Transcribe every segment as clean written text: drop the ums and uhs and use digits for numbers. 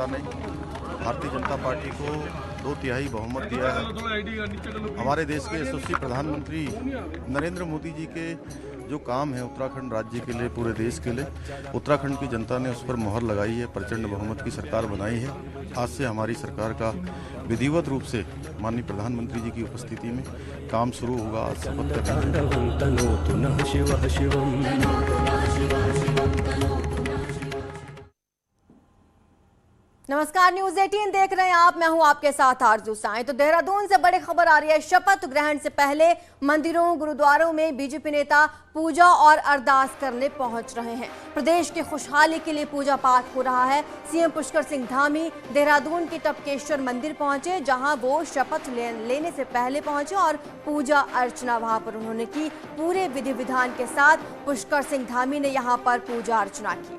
जनता ने भारतीय जनता पार्टी को 2/3 बहुमत दिया है। हमारे देश के यशस्वी प्रधानमंत्री नरेंद्र मोदी जी के जो काम है उत्तराखंड राज्य के लिए, पूरे देश के लिए, उत्तराखंड की जनता ने उस पर मोहर लगाई है, प्रचंड बहुमत की सरकार बनाई है। आज से हमारी सरकार का विधिवत रूप से माननीय प्रधानमंत्री जी की उपस्थिति में काम शुरू होगा। आज शपथ नमस्कार, न्यूज 18 देख रहे हैं आप। मैं हूं आपके साथ आरजू साईं। तो देहरादून से बड़ी खबर आ रही है। शपथ ग्रहण से पहले मंदिरों गुरुद्वारों में बीजेपी नेता पूजा और अरदास करने पहुंच रहे हैं। प्रदेश की खुशहाली के लिए पूजा पाठ हो रहा है। सीएम पुष्कर सिंह धामी देहरादून के टपकेश्वर मंदिर पहुंचे, जहां वो शपथ लेने से पहले पहुंचे और पूजा अर्चना वहां पर उन्होंने की। पूरे विधि विधान के साथ पुष्कर सिंह धामी ने यहां पर पूजा अर्चना की।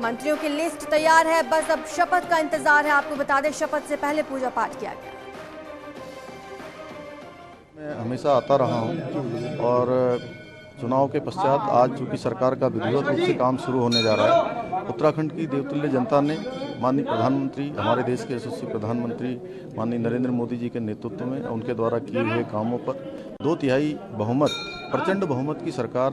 मंत्रियों की लिस्ट तैयार है, बस अब शपथ का इंतजार है। आपको बता दें, शपथ से पहले पूजा पाठ किया गया। मैं हमेशा आता रहा हूं और चुनाव के पश्चात आज चूंकि सरकार का विधिवत रूप से काम शुरू होने जा रहा है, उत्तराखंड की देवतुल्य जनता ने माननीय प्रधानमंत्री, हमारे देश के यशस्वी प्रधानमंत्री माननीय नरेंद्र मोदी जी के नेतृत्व में उनके द्वारा किए हुए कामों पर 2/3 बहुमत, प्रचंड बहुमत की सरकार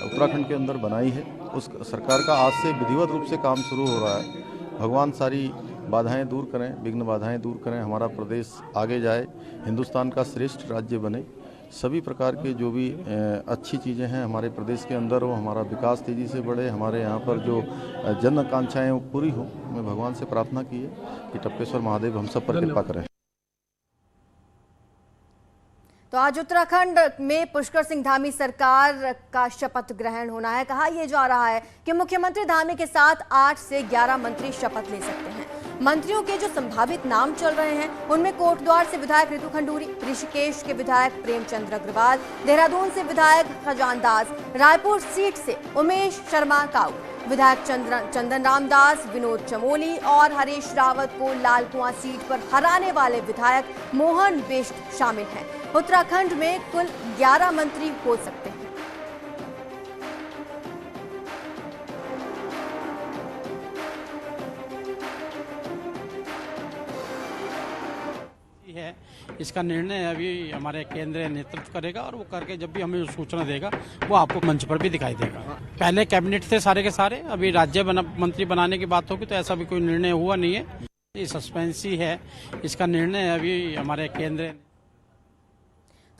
उत्तराखंड के अंदर बनाई है। उस सरकार का आज से विधिवत रूप से काम शुरू हो रहा है। भगवान सारी बाधाएं दूर करें, विघ्न बाधाएं दूर करें, हमारा प्रदेश आगे जाए, हिंदुस्तान का श्रेष्ठ राज्य बने। सभी प्रकार के जो भी अच्छी चीज़ें हैं हमारे प्रदेश के अंदर, वो हमारा विकास तेज़ी से बढ़े, हमारे यहाँ पर जो जन आकांक्षाएँ वो पूरी हो। मैं भगवान से प्रार्थना की है कि टपकेश्वर महादेव हम सब पर कृपा करें। तो आज उत्तराखंड में पुष्कर सिंह धामी सरकार का शपथ ग्रहण होना है। कहा यह जा रहा है कि मुख्यमंत्री धामी के साथ 8 से 11 मंत्री शपथ ले सकते हैं। मंत्रियों के जो संभावित नाम चल रहे हैं उनमें कोटद्वार से विधायक रितु खंडूरी, ऋषिकेश के विधायक प्रेमचंद अग्रवाल, देहरादून से विधायक खजान दास, रायपुर सीट से उमेश शर्मा काऊ, विधायक चंदन रामदास, विनोद चमोली और हरीश रावत को लाल कुआं सीट पर हराने वाले विधायक मोहन बिष्ट शामिल हैं। उत्तराखंड में कुल 11 मंत्री हो सकते हैं। है इसका निर्णय अभी हमारे केंद्रीय नेतृत्व करेगा और वो करके जब भी हमें सूचना देगा वो आपको मंच पर भी दिखाई देगा। पहले कैबिनेट थे सारे के सारे, अभी राज्य मंत्री बनाने की बात होगी तो ऐसा भी कोई निर्णय हुआ नहीं है। ये सस्पेंसी है, इसका निर्णय अभी हमारे केंद्रीय।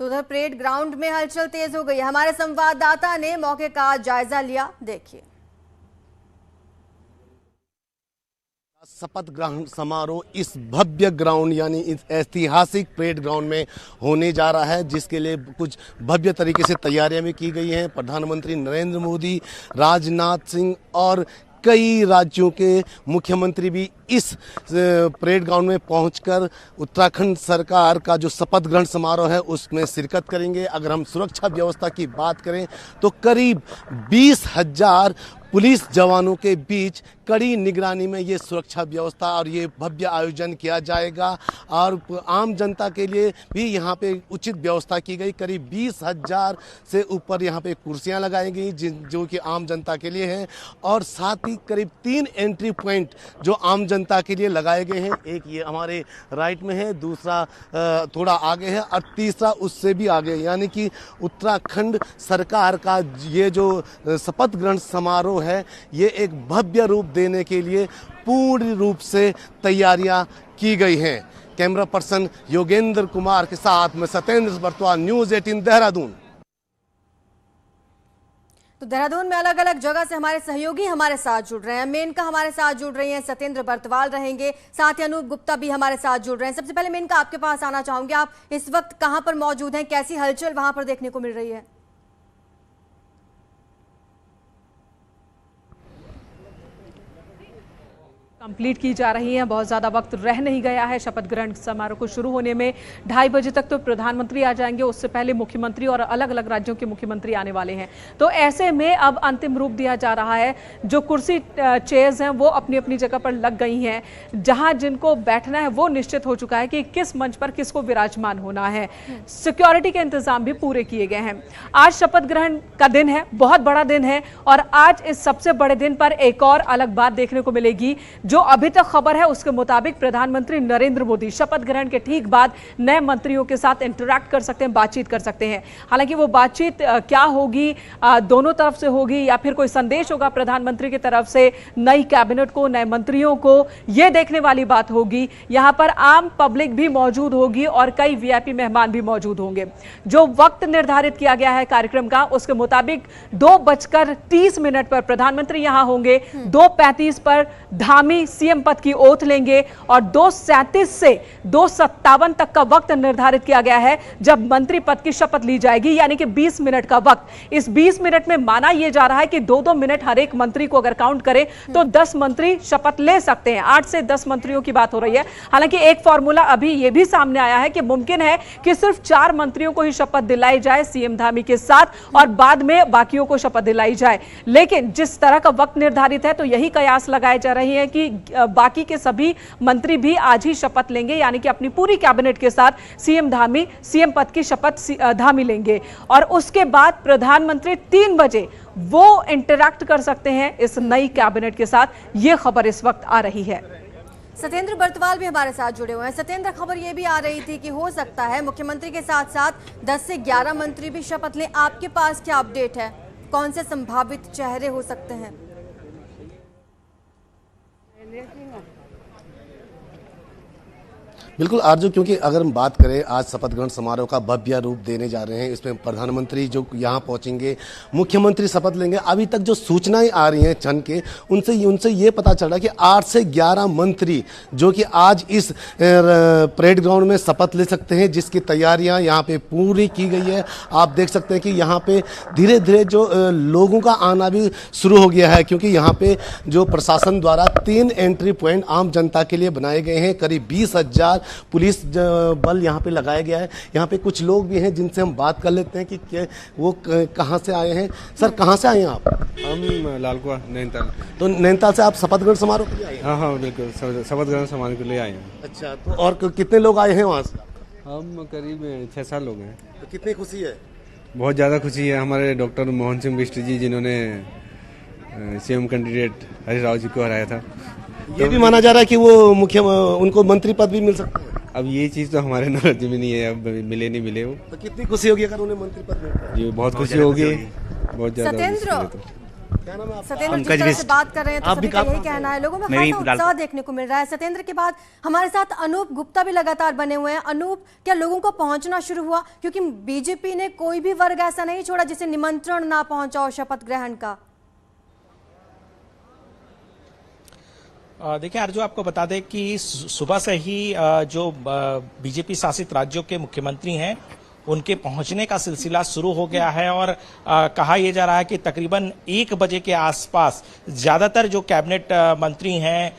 तो उधर परेड ग्राउंड में हलचल तेज हो गई। हमारे संवाददाता ने मौके का जायजा लिया, देखिए। शपथ ग्रहण समारोह इस भव्य ग्राउंड यानी इस ऐतिहासिक परेड ग्राउंड में होने जा रहा है, जिसके लिए कुछ भव्य तरीके से तैयारियां भी की गई हैं। प्रधानमंत्री नरेंद्र मोदी, राजनाथ सिंह और कई राज्यों के मुख्यमंत्री भी इस परेड ग्राउंड में पहुंचकर उत्तराखंड सरकार का जो शपथ ग्रहण समारोह है उसमें शिरकत करेंगे। अगर हम सुरक्षा व्यवस्था की बात करें तो करीब 20,000 पुलिस जवानों के बीच कड़ी निगरानी में ये सुरक्षा व्यवस्था और ये भव्य आयोजन किया जाएगा और आम जनता के लिए भी यहाँ पे उचित व्यवस्था की गई। करीब 20,000 से ऊपर यहाँ पे कुर्सियाँ लगाई गई जो कि आम जनता के लिए हैं और साथ ही करीब 3 एंट्री पॉइंट जो आम जनता के लिए लगाए गए हैं। एक ये हमारे राइट में है, दूसरा थोड़ा आगे है और तीसरा उससे भी आगे, यानी कि उत्तराखंड सरकार का ये जो शपथ ग्रहण समारोह है ये एक भव्य रूप देने के लिए पूर्ण रूप से तैयारियां की गई हैं। कैमरा पर्सन योगेंद्र कुमार के साथ मैं सत्येंद्र बर्तवा, न्यूज 18 देहरादून। तो देहरादून में अलग अलग जगह से हमारे सहयोगी हमारे साथ जुड़ रहे हैं। मेनका हमारे साथ जुड़ रही हैं, सत्येंद्र बर्तवाल रहेंगे, साथ ही अनूप गुप्ता भी हमारे साथ जुड़ रहे हैं। सबसे पहले मेनका आपके पास आना चाहूंगी, आप इस वक्त कहां पर मौजूद हैं, कैसी हलचल वहां पर देखने को मिल रही है? कंप्लीट की जा रही हैं। बहुत ज़्यादा वक्त रह नहीं गया है शपथ ग्रहण समारोह को शुरू होने में। 2:30 बजे तक तो प्रधानमंत्री आ जाएंगे, उससे पहले मुख्यमंत्री और अलग अलग राज्यों के मुख्यमंत्री आने वाले हैं। तो ऐसे में अब अंतिम रूप दिया जा रहा है। जो कुर्सी चेयर्स हैं वो अपनी अपनी जगह पर लग गई हैं। जहां जिनको बैठना है वो निश्चित हो चुका है कि किस मंच पर किसको विराजमान होना है। सिक्योरिटी के इंतजाम भी पूरे किए गए हैं। आज शपथ ग्रहण का दिन है, बहुत बड़ा दिन है, और आज इस सबसे बड़े दिन पर एक और अलग बात देखने को मिलेगी। जो अभी तक खबर है उसके मुताबिक प्रधानमंत्री नरेंद्र मोदी शपथ ग्रहण के ठीक बाद नए मंत्रियों के साथ इंटरैक्ट कर सकते हैं, बातचीत कर सकते हैं। हालांकि वो बातचीत क्या होगी, दोनों तरफ से होगी या फिर कोई संदेश होगा प्रधानमंत्री की तरफ से नई कैबिनेट को, नए मंत्रियों को, यह देखने वाली बात होगी। यहां पर आम पब्लिक भी मौजूद होगी और कई वीआईपी मेहमान भी मौजूद होंगे। जो वक्त निर्धारित किया गया है कार्यक्रम का उसके मुताबिक 2:30 पर प्रधानमंत्री यहां होंगे, 2:35 पर धामी सीएम पद की ओथ लेंगे और 2:37 से 2:57 तक का वक्त निर्धारित किया गया है जब मंत्री पद की शपथ ली जाएगी, यानी कि 20 मिनट का वक्त। इस 20 मिनट में माना यह जा रहा है कि 2-2 मिनट हर एक मंत्री को अगर काउंट करें तो 10 मंत्री शपथ ले सकते हैं। 8 से 10 मंत्रियों की बात हो रही है। हालांकि एक फॉर्मूला अभी यह भी सामने आया है कि मुमकिन है कि सिर्फ 4 मंत्रियों को ही शपथ दिलाई जाए सीएम धामी के साथ और बाद में बाकियों को शपथ दिलाई जाए। लेकिन जिस तरह का वक्त निर्धारित है तो यही कयास लगाए जा रही है कि बाकी के सभी मंत्री भी आज ही शपथ लेंगे, यानी कि अपनी पूरी कैबिनेट के साथ सीएम पद की शपथ धामी लेंगे और उसके बाद प्रधानमंत्री 3 बजे वो इंटरैक्ट कर सकते हैं इस नई कैबिनेट के साथ। ये खबर इस वक्त आ रही है। सत्येंद्र बर्तवाल भी हमारे साथ जुड़े हुए हैं। सत्येंद्र, खबर ये भी आ रही थी कि हो सकता है मुख्यमंत्री के साथ साथ 10 से 11 मंत्री भी शपथ लें। आपके पास क्या अपडेट है? कौन से संभावित चेहरे हो सकते हैं? बिल्कुल आरजू, क्योंकि अगर हम बात करें आज शपथ ग्रहण समारोह का भव्य रूप देने जा रहे हैं। इसमें प्रधानमंत्री जो यहाँ पहुंचेंगे, मुख्यमंत्री शपथ लेंगे। अभी तक जो सूचनाएं आ रही हैं छन के उनसे ये पता चल रहा है कि 8 से 11 मंत्री जो कि आज इस परेड ग्राउंड में शपथ ले सकते हैं, जिसकी तैयारियां यहाँ पे पूरी की गई है। आप देख सकते हैं कि यहाँ पे धीरे धीरे जो लोगों का आना भी शुरू हो गया है, क्योंकि यहाँ पे जो प्रशासन द्वारा 3 एंट्री पॉइंट आम जनता के लिए बनाए गए हैं। करीब 20,000 पुलिस बल यहाँ पे लगाया गया है। यहाँ पे कुछ लोग भी हैं जिनसे हम बात कर लेते हैं कि वो कहाँ से आए हैं। सर, कहाँ से आए हैं आप? हम लालकुआ, नैनीताल। तो नैनीताल से आप शपथ ग्रहण समारोह के लिए आए हैं? हाँ, बिल्कुल शपथ ग्रहण समारोह के लिए आए हैं। अच्छा, तो और कितने लोग आए हैं वहाँ से? हम करीब 6-7 लोग हैं। तो कितनी खुशी है? बहुत ज़्यादा खुशी है। हमारे डॉक्टर मोहन सिंह बिष्ट जी, जिन्होंने सीएम कैंडिडेट हरीश राव जी को हराया था, ये भी माना जा रहा है कि वो उनको मंत्री पद भी मिल सकता है। अब ये चीज़ तो हमारे नॉलेज में नहीं है, अब मिले नहीं मिले वो। तो कितनी खुशी होगी अगर उन्हें मंत्री पद मिलता है? ये बहुत खुशी होगी, बहुत ज़्यादा। सत्येंद्र, क्या नाम है आपका? सत्येंद्र जिस तरह से बात कर रहे हैं तो सभी का यही कहना है, लोगों में खासा उत्साह देखने को मिल रहा है। सत्येंद्र के बाद हमारे साथ अनूप गुप्ता भी लगातार बने हुए हैं। अनूप, क्या लोगों को पहुंचना शुरू हुआ? क्योंकि बीजेपी ने कोई भी वर्ग ऐसा नहीं छोड़ा जिसे निमंत्रण ना पहुंचा हो शपथ ग्रहण का। देखिए अर्जु, आपको बता दें कि सुबह से ही जो बीजेपी शासित राज्यों के मुख्यमंत्री हैं उनके पहुंचने का सिलसिला शुरू हो गया है और कहा यह जा रहा है कि तकरीबन 1 बजे के आसपास ज्यादातर जो कैबिनेट मंत्री हैं,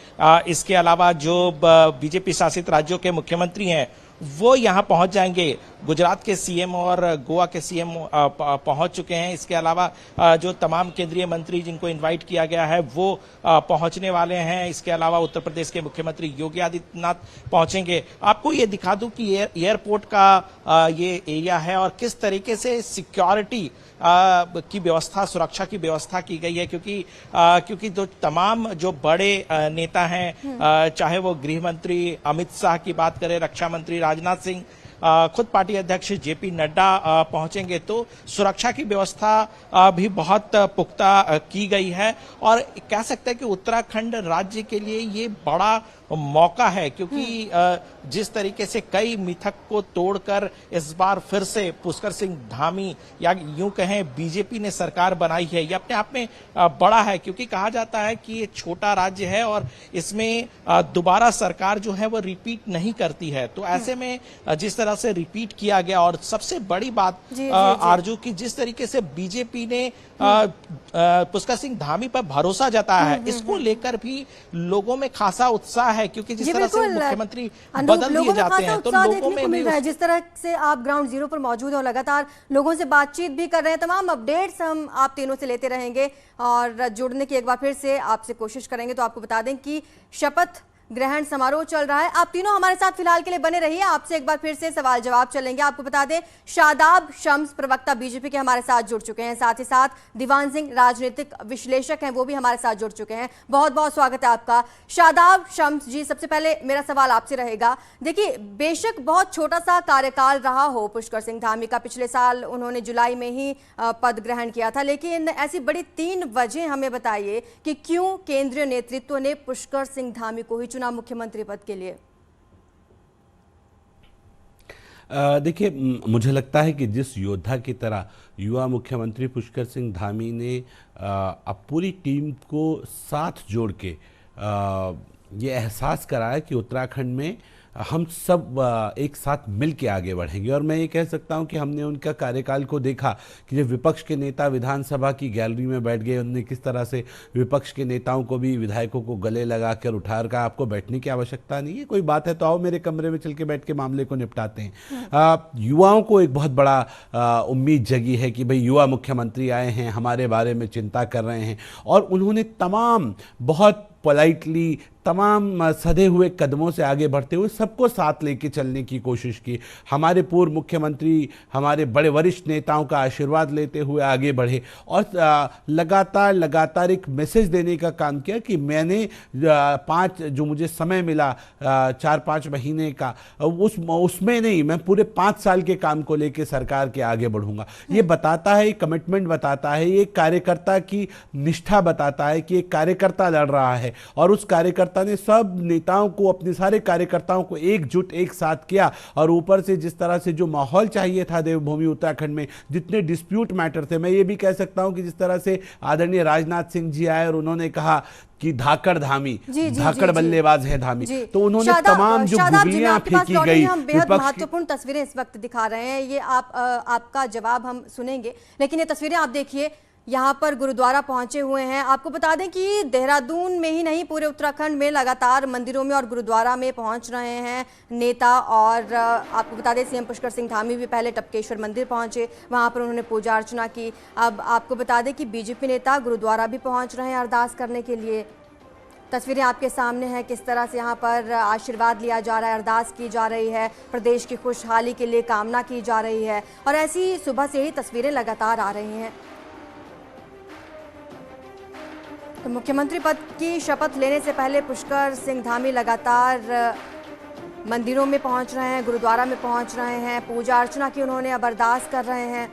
इसके अलावा जो बीजेपी शासित राज्यों के मुख्यमंत्री हैं वो यहां पहुंच जाएंगे। गुजरात के सीएम और गोवा के सीएम पहुंच चुके हैं। इसके अलावा जो तमाम केंद्रीय मंत्री जिनको इनवाइट किया गया है वो पहुंचने वाले हैं। इसके अलावा उत्तर प्रदेश के मुख्यमंत्री योगी आदित्यनाथ पहुंचेंगे। आपको ये दिखा दूं कि एयरपोर्ट का ये एरिया है और किस तरीके से सिक्योरिटी की व्यवस्था, सुरक्षा की व्यवस्था की गई है, क्योंकि जो तमाम जो बड़े नेता हैं, चाहे वो गृह मंत्री अमित शाह की बात करें, रक्षा मंत्री राजनाथ सिंह, खुद पार्टी अध्यक्ष जेपी नड्डा पहुंचेंगे, तो सुरक्षा की व्यवस्था भी बहुत पुख्ता की गई है। और कह सकते हैं कि उत्तराखंड राज्य के लिए ये बड़ा मौका है, क्योंकि जिस तरीके से कई मिथक को तोड़कर इस बार फिर से पुष्कर सिंह धामी या यूं कहें बीजेपी ने सरकार बनाई है, ये अपने आप में बड़ा है, क्योंकि कहा जाता है कि ये छोटा राज्य है और इसमें दोबारा सरकार जो है वो रिपीट नहीं करती है। तो ऐसे में जिस तरह से रिपीट किया गया, और सबसे बड़ी बात आरजू की जिस तरीके से बीजेपी ने पुष्कर सिंह धामी पर भरोसा जताया है, इसको लेकर भी लोगों में खासा उत्साह है, क्योंकि जिस तरह से मुख्यमंत्री बदल दिए जाते हैं तो लोगों में भी जिस तरह से आप ग्राउंड जीरो पर मौजूद हो, लगातार लोगों से बातचीत भी कर रहे हैं, तमाम अपडेट्स हम आप तीनों से लेते रहेंगे और जुड़ने की एक बार फिर से आपसे कोशिश करेंगे। तो आपको बता दें कि शपथ ग्रहण समारोह चल रहा है। आप तीनों हमारे साथ फिलहाल के लिए बने रहिए, आपसे एक बार फिर से सवाल जवाब चलेंगे। आपको बता दें शादाब शम्स प्रवक्ता बीजेपी के हमारे साथ जुड़ चुके हैं, साथ ही साथ दीवान सिंह राजनीतिक विश्लेषक हैं, वो भी हमारे साथ जुड़ चुके हैं। बहुत बहुत स्वागत है आपका। शादाब शम्स जी, सबसे पहले मेरा सवाल आपसे रहेगा, देखिए बेशक बहुत छोटा सा कार्यकाल रहा हो पुष्कर सिंह धामी का, पिछले साल उन्होंने जुलाई में ही पद ग्रहण किया था, लेकिन ऐसी बड़ी 3 वजह हमें बताइए कि क्यों केंद्रीय नेतृत्व ने पुष्कर सिंह धामी को ही चुना मुख्यमंत्री पद के लिए। देखिए, मुझे लगता है कि जिस योद्धा की तरह युवा मुख्यमंत्री पुष्कर सिंह धामी ने अब पूरी टीम को साथ जोड़ के ये एहसास कराया कि उत्तराखंड में हम सब एक साथ मिल के आगे बढ़ेंगे। और मैं ये कह सकता हूं कि हमने उनका कार्यकाल को देखा कि जब विपक्ष के नेता विधानसभा की गैलरी में बैठ गए, उन्होंने किस तरह से विपक्ष के नेताओं को भी, विधायकों को गले लगाकर उठाकर कहा आपको बैठने की आवश्यकता नहीं है, कोई बात है तो आओ मेरे कमरे में चल के बैठ के मामले को निपटाते हैं। युवाओं को एक बहुत बड़ा उम्मीद जगी है कि भाई युवा मुख्यमंत्री आए हैं, हमारे बारे में चिंता कर रहे हैं, और उन्होंने तमाम बहुत पोलाइटली तमाम सधे हुए कदमों से आगे बढ़ते हुए सबको साथ लेके चलने की कोशिश की। हमारे पूर्व मुख्यमंत्री, हमारे बड़े वरिष्ठ नेताओं का आशीर्वाद लेते हुए आगे बढ़े और लगातार एक मैसेज देने का काम किया कि मैंने जो मुझे समय मिला 4-5 महीने का, उसमें नहीं, मैं पूरे 5 साल के काम को लेके सरकार के आगे बढ़ूंगा। ये बताता है, कमिटमेंट बताता है, ये कार्यकर्ता की निष्ठा बताता है कि एक कार्यकर्ता लड़ रहा है, और उस कार्यकर्ता ने सब नेताओं को, अपने सारे कार्यकर्ताओं को एकजुट एक साथ किया। और ऊपर से जिस तरह से जो माहौल चाहिए था देवभूमि उत्तराखंड में, जितने डिस्प्यूट मैटर थे, मैं ये भी कह सकता हूं कि जिस तरह से आदरणीय राजनाथ सिंह जी आए और उन्होंने कहा कि धाकड़ धामी, धाकड़ बल्लेबाज है धामी, तो उन्होंने तमाम जो गुगलियां फेंकी गई, हम बेहद महत्वपूर्ण तस्वीरें इस वक्त दिखा रहे हैं, ये आपका जवाब हम सुनेंगे, लेकिन ये तस्वीरें आप देखिए, यहाँ पर गुरुद्वारा पहुंचे हुए हैं। आपको बता दें कि देहरादून में ही नहीं, पूरे उत्तराखंड में लगातार मंदिरों में और गुरुद्वारा में पहुंच रहे हैं नेता। और आपको बता दें सीएम पुष्कर सिंह धामी भी पहले टपकेश्वर मंदिर पहुंचे, वहां पर उन्होंने पूजा अर्चना की। अब आपको बता दें कि बीजेपी नेता गुरुद्वारा भी पहुंच रहे हैं अरदास करने के लिए। तस्वीरें आपके सामने हैं, किस तरह से यहाँ पर आशीर्वाद लिया जा रहा है, अरदास की जा रही है, प्रदेश की खुशहाली के लिए कामना की जा रही है, और ऐसी सुबह से ही तस्वीरें लगातार आ रही हैं। तो मुख्यमंत्री पद की शपथ लेने से पहले पुष्कर सिंह धामी लगातार मंदिरों में पहुंच रहे हैं, गुरुद्वारा में पहुंच रहे हैं, पूजा अर्चना की उन्होंने, अब अरदास कर रहे हैं।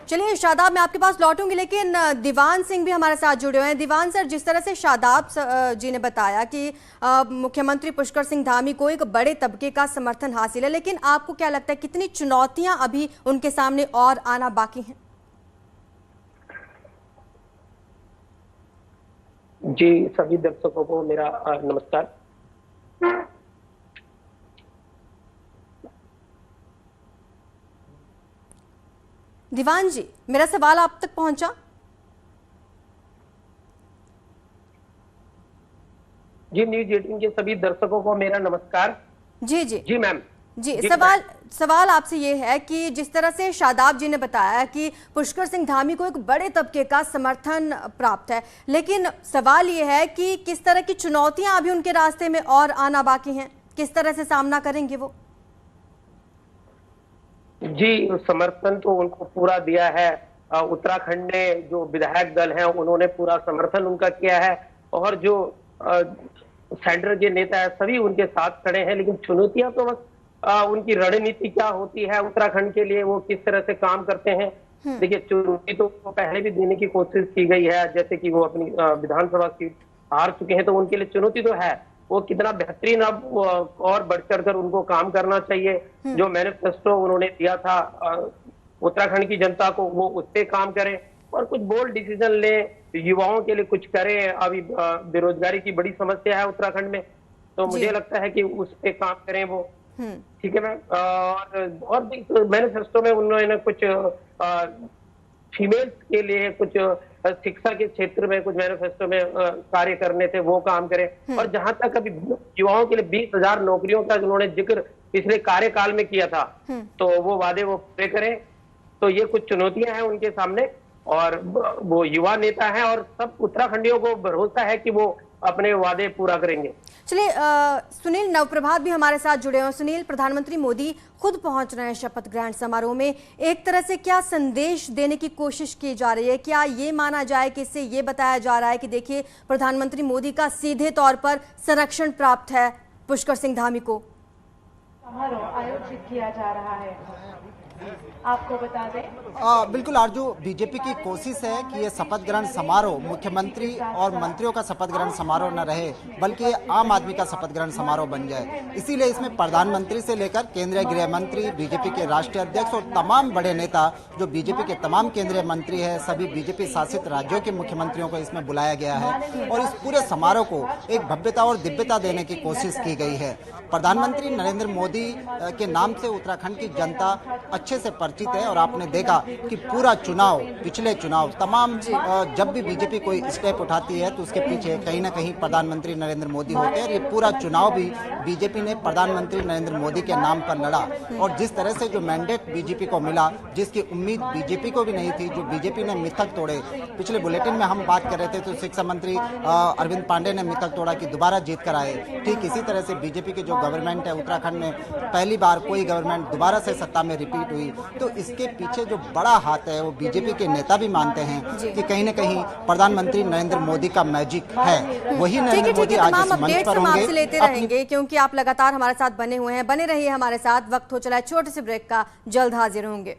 चलिए शादाब, मैं आपके पास लौटूंगी, लेकिन दीवान सिंह भी हमारे साथ जुड़े हुए हैं। दीवान सर, जिस तरह से शादाब जी ने बताया कि मुख्यमंत्री पुष्कर सिंह धामी को एक बड़े तबके का समर्थन हासिल है, लेकिन आपको क्या लगता है कितनी चुनौतियां अभी उनके सामने और आना बाकी हैं? जी, सभी दर्शकों को मेरा नमस्कार। दीवान जी, मेरा सवाल आप तक पहुंचा? जी, न्यूज 18 के सभी दर्शकों को मेरा नमस्कार। जी जी जी मैम जी, सवाल आपसे ये है कि जिस तरह से शादाब जी ने बताया कि पुष्कर सिंह धामी को एक बड़े तबके का समर्थन प्राप्त है, लेकिन सवाल ये है कि किस तरह की चुनौतियां अभी उनके रास्ते में और आना बाकी हैं, किस तरह से सामना करेंगे वो? जी, समर्थन तो उनको पूरा दिया है। उत्तराखंड ने जो विधायक दल है उन्होंने पूरा समर्थन उनका किया है, और जो सेंटर के नेता है सभी उनके साथ खड़े हैं। लेकिन चुनौतियां तो बस उनकी रणनीति क्या होती है उत्तराखंड के लिए, वो किस तरह से काम करते हैं, देखिए, चुनौती तो पहले भी देने की कोशिश की गई है, जैसे कि वो अपनी विधानसभा सीट हार चुके हैं, तो उनके लिए चुनौती तो है। वो कितना बेहतरीन अब और बढ़ चढ़ कर उनको काम करना चाहिए। जो मैनिफेस्टो उन्होंने दिया था उत्तराखंड की जनता को, वो उस पे काम करें और कुछ बोल्ड डिसीजन ले, युवाओं के लिए कुछ करें। अभी बेरोजगारी की बड़ी समस्या है उत्तराखंड में, तो मुझे लगता है कि उस पे काम करें वो। ठीक है मैम। और भी मैनिफेस्टो में उन्होंने कुछ फीमेल्स के लिए कुछ शिक्षा के क्षेत्र में कुछ मैनिफेस्टो में कार्य करने थे, वो काम करें। और जहां तक अभी युवाओं के लिए 20,000 नौकरियों का उन्होंने जिक्र पिछले कार्यकाल में किया था, तो वो वादे वो पूरे करें। तो ये कुछ चुनौतियां हैं उनके सामने, और वो युवा नेता हैं और सब उत्तराखंडियों को भरोसा है कि वो अपने वादे पूरा करेंगे। चलिए, सुनील नवप्रभात भी हमारे साथ जुड़े हैं। सुनील, प्रधानमंत्री मोदी खुद पहुंच रहे हैं शपथ ग्रहण समारोह में, एक तरह से क्या संदेश देने की कोशिश की जा रही है? क्या ये माना जाए कि इससे ये बताया जा रहा है कि देखिए, प्रधानमंत्री मोदी का सीधे तौर पर संरक्षण प्राप्त है पुष्कर सिंह धामी को? समारोह आयोजित किया जा रहा है, आपको बता दें। बिल्कुल आरजू, बीजेपी की कोशिश है कि ये शपथ ग्रहण समारोह मुख्यमंत्री और मंत्रियों का शपथ ग्रहण समारोह न रहे, बल्कि आम आदमी का शपथ ग्रहण समारोह बन जाए। इसीलिए इसमें प्रधानमंत्री से लेकर केंद्रीय गृह मंत्री, बीजेपी के राष्ट्रीय अध्यक्ष और तमाम बड़े नेता, जो बीजेपी के तमाम केंद्रीय मंत्री हैं, सभी बीजेपी शासित राज्यों के मुख्यमंत्रियों को इसमें बुलाया गया है और इस पूरे समारोह को एक भव्यता और दिव्यता देने की कोशिश की गई है। प्रधानमंत्री नरेंद्र मोदी के नाम से उत्तराखंड की जनता अच्छे से परिचित है और आपने देखा कि पूरा चुनाव, पिछले चुनाव तमाम, जब भी बीजेपी कोई स्टेप उठाती है तो उसके पीछे कहीं ना कहीं प्रधानमंत्री नरेंद्र मोदी होते हैं। और ये पूरा चुनाव भी बीजेपी ने प्रधानमंत्री नरेंद्र मोदी के नाम पर लड़ा और जिस तरह से जो मैंडेट बीजेपी को मिला, जिसकी उम्मीद बीजेपी को भी नहीं थी, जो बीजेपी ने मिथक तोड़े। पिछले बुलेटिन में हम बात कर रहे थे तो शिक्षा मंत्री अरविंद पांडे ने मिथक तोड़ा कि दोबारा जीत कर आए। ठीक इसी तरह से बीजेपी की जो गवर्नमेंट है उत्तराखंड में, पहली बार कोई गवर्नमेंट दोबारा से सत्ता में रिपीट हुई, तो इसके पीछे जो बड़ा हाथ है वो बीजेपी के नेता भी मानते हैं कि कहीं न कहीं प्रधानमंत्री नरेंद्र मोदी का मैजिक है। वही नरेंद्र मोदी आज इस मंच पर होंगे। आपसे लेते रहेंगे क्योंकि आप लगातार हमारे साथ बने हुए हैं। बने रहिए हमारे साथ। वक्त हो चला है छोटे से ब्रेक का, जल्द हाजिर होंगे।